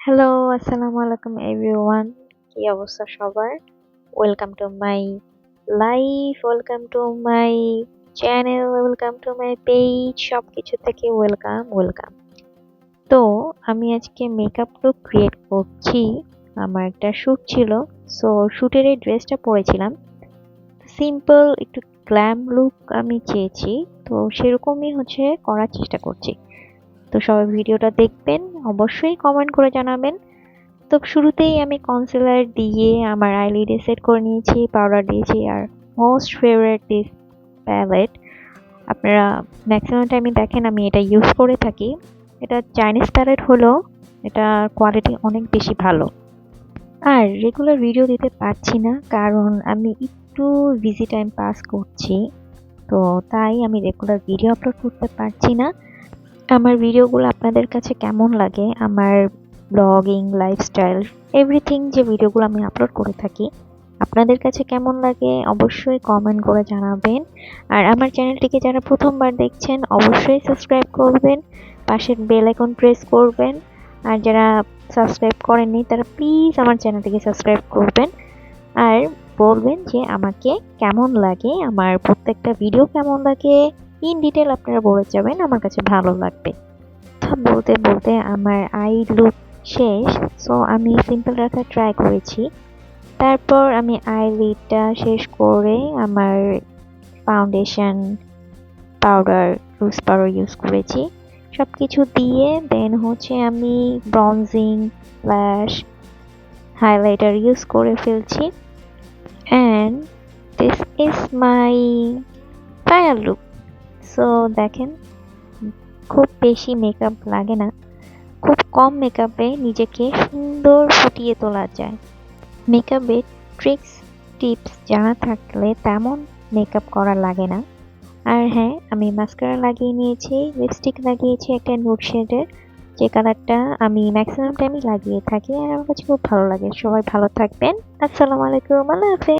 Hello, আসসালামু আলাইকুম everyone. কি অবস্থা সবার? Welcome to my life, welcome to my channel, welcome to my page. সবকিছু থেকে ওয়েলকাম। তো আমি আজকে মেকআপ লুক ক্রিয়েট করছি। আমার একটা শুট ছিল, সো শুটের এই ড্রেসটা পরেছিলাম। সিম্পল একটু গ্ল্যাম লুক আমি চেয়েছি, তো সেরকমই করার চেষ্টা করছি। তো সবাই ভিডিওটা দেখবেন, অবশ্যই কমেন্ট করে জানাবেন। তো শুরুতেই আমি কনসিলার দিয়ে আমার আইলিডে সেট করে নিয়েছি, পাউডার দিয়েছি। আর মোস্ট ফেভারিট দিস প্যালেট, আপনারা ম্যাক্সিমাম টাইমে দেখেন আমি এটা ইউজ করে থাকি। এটা চাইনিজ প্যালেট হলো, এটা কোয়ালিটি অনেক বেশি ভালো। আর রেগুলার ভিডিও দিতে পারছি না কারণ আমি একটু বিজি টাইম পাস করছি, তো তাই আমি রেগুলার ভিডিও আপলোড করতে পারছি না। আমার ভিডিওগুলো আপনাদের কাছে কেমন লাগে, আমার ব্লগিং, লাইফস্টাইল, এভরিথিং যে ভিডিওগুলো আমি আপলোড করে থাকি আপনাদের কাছে কেমন লাগে অবশ্যই কমেন্ট করে জানাবেন। আর আমার চ্যানেলটিকে যারা প্রথমবার দেখছেন অবশ্যই সাবস্ক্রাইব করবেন, পাশের বেল আইকন প্রেস করবেন। আর যারা সাবস্ক্রাইব করেননি তারা প্লিজ আমার চ্যানেলটিকে সাবস্ক্রাইব করবেন। আর বলবেন যে আমাকে কেমন লাগে, আমার প্রত্যেকটা ভিডিও কেমন লাগে, ইন ডিটেল আপনারা বলে যাবেন, আমার কাছে ভালো লাগবে। কথা বলতে বলতে আমার আই লুক শেষ, সো আমি সিম্পল রাখার ট্রাই করেছি। তারপর আমি আইলিডটা শেষ করে আমার foundation, powder, loose powder use করেছি। সব কিছু দিয়ে দেন আমি ব্রনজিং, ফ্ল্যাশ, হাইলাইটার ইউজ করে ফেলছি। And this is my final look. So দেখেন, খুব বেশি মেকআপ লাগে না, খুব কম মেকআপে নিজেকে সুন্দর ফুটিয়ে তোলা যায়। মেকআপের ট্রিক্স, টিপস জানা থাকলে তেমন মেকআপ করা লাগে না। আর হ্যাঁ, আমি মাস্কারা লাগিয়ে নিয়েছি, লিপস্টিক লাগিয়েছি একটা নুড শেডের, যে কালারটা আমি ম্যাক্সিমাম টাইমই লাগিয়ে থাকি আর আমার কাছে খুব ভালো লাগে। সবাই ভালো থাকবেন। আসসালামু আলাইকুম, আল্লাহ হাফেজ।